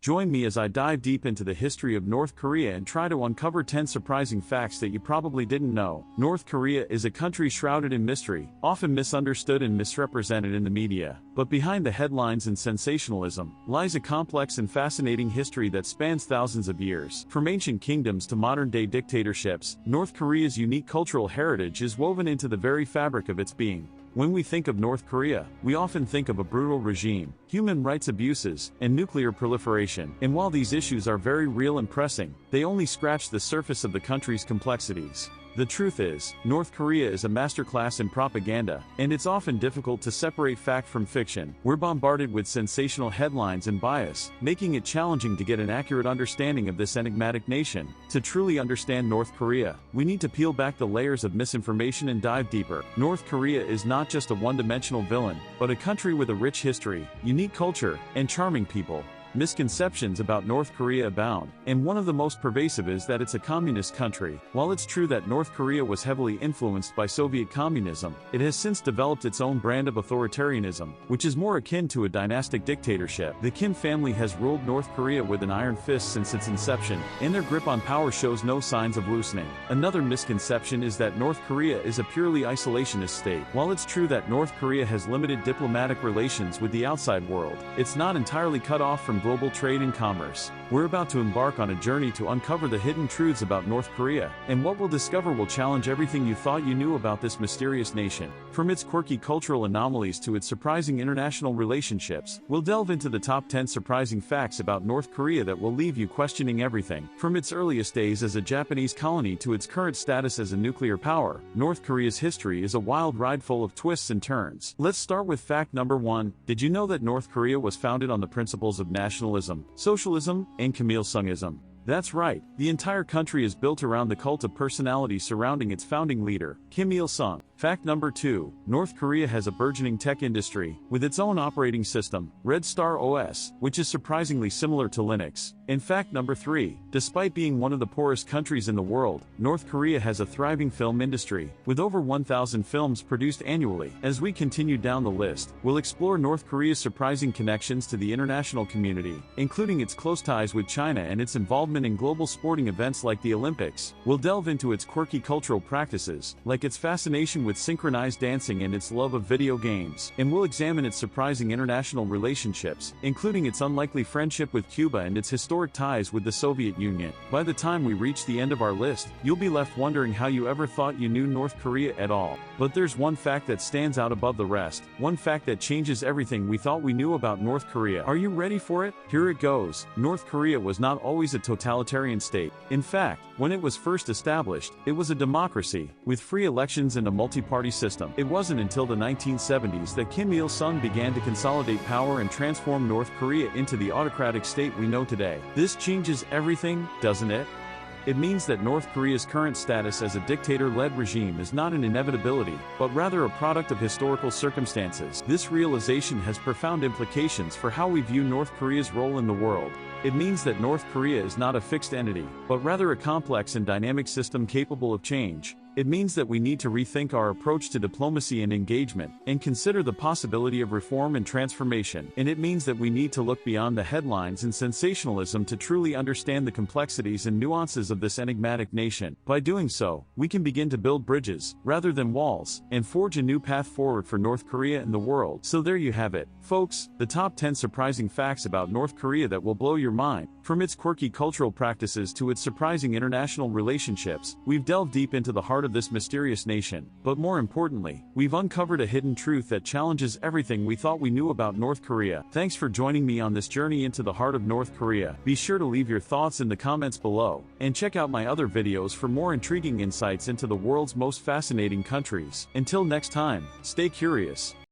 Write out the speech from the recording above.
Join me as I dive deep into the history of North Korea and try to uncover 10 surprising facts that you probably didn't know. North Korea is a country shrouded in mystery, often misunderstood and misrepresented in the media. But behind the headlines and sensationalism lies a complex and fascinating history that spans thousands of years. From ancient kingdoms to modern-day dictatorships, North Korea's unique cultural heritage is woven into the very fabric of its being. When we think of North Korea, we often think of a brutal regime, human rights abuses, and nuclear proliferation. And while these issues are very real and pressing, they only scratch the surface of the country's complexities. The truth is, North Korea is a masterclass in propaganda, and it's often difficult to separate fact from fiction. We're bombarded with sensational headlines and bias, making it challenging to get an accurate understanding of this enigmatic nation. To truly understand North Korea, we need to peel back the layers of misinformation and dive deeper. North Korea is not just a one-dimensional villain, but a country with a rich history, unique culture, and charming people. Misconceptions about North Korea abound, and one of the most pervasive is that it's a communist country. While it's true that North Korea was heavily influenced by Soviet communism, it has since developed its own brand of authoritarianism, which is more akin to a dynastic dictatorship. The Kim family has ruled North Korea with an iron fist since its inception, and their grip on power shows no signs of loosening. Another misconception is that North Korea is a purely isolationist state. While it's true that North Korea has limited diplomatic relations with the outside world, it's not entirely cut off from global trade and commerce. We're about to embark on a journey to uncover the hidden truths about North Korea, and what we'll discover will challenge everything you thought you knew about this mysterious nation. From its quirky cultural anomalies to its surprising international relationships, we'll delve into the top 10 surprising facts about North Korea that will leave you questioning everything. From its earliest days as a Japanese colony to its current status as a nuclear power, North Korea's history is a wild ride full of twists and turns. Let's start with fact number 1. Did you know that North Korea was founded on the principles of nationalism, socialism, and Kim Il-sungism? That's right, the entire country is built around the cult of personality surrounding its founding leader, Kim Il-sung. Fact number 2. North Korea has a burgeoning tech industry, with its own operating system, Red Star OS, which is surprisingly similar to Linux. And fact number 3. Despite being one of the poorest countries in the world, North Korea has a thriving film industry, with over 1,000 films produced annually. As we continue down the list, we'll explore North Korea's surprising connections to the international community, including its close ties with China and its involvement in global sporting events like the Olympics. We'll delve into its quirky cultural practices, like its fascination with synchronized dancing and its love of video games. And we'll examine its surprising international relationships, including its unlikely friendship with Cuba and its historic ties with the Soviet Union. By the time we reach the end of our list, you'll be left wondering how you ever thought you knew North Korea at all. But there's one fact that stands out above the rest, one fact that changes everything we thought we knew about North Korea. Are you ready for it? Here it goes. North Korea was not always a totalitarian state. In fact, when it was first established, it was a democracy, with free elections and a multi-party system. It wasn't until the 1970s that Kim Il-sung began to consolidate power and transform North Korea into the autocratic state we know today. This changes everything, doesn't it? It means that North Korea's current status as a dictator-led regime is not an inevitability, but rather a product of historical circumstances. This realization has profound implications for how we view North Korea's role in the world. It means that North Korea is not a fixed entity, but rather a complex and dynamic system capable of change. It means that we need to rethink our approach to diplomacy and engagement, and consider the possibility of reform and transformation. And it means that we need to look beyond the headlines and sensationalism to truly understand the complexities and nuances of this enigmatic nation. By doing so, we can begin to build bridges, rather than walls, and forge a new path forward for North Korea and the world. So there you have it, folks, the top 10 surprising facts about North Korea that will blow your mind. From its quirky cultural practices to its surprising international relationships, we've delved deep into the heart of this mysterious nation. But more importantly, we've uncovered a hidden truth that challenges everything we thought we knew about North Korea. Thanks for joining me on this journey into the heart of North Korea. Be sure to leave your thoughts in the comments below, and check out my other videos for more intriguing insights into the world's most fascinating countries. Until next time, stay curious.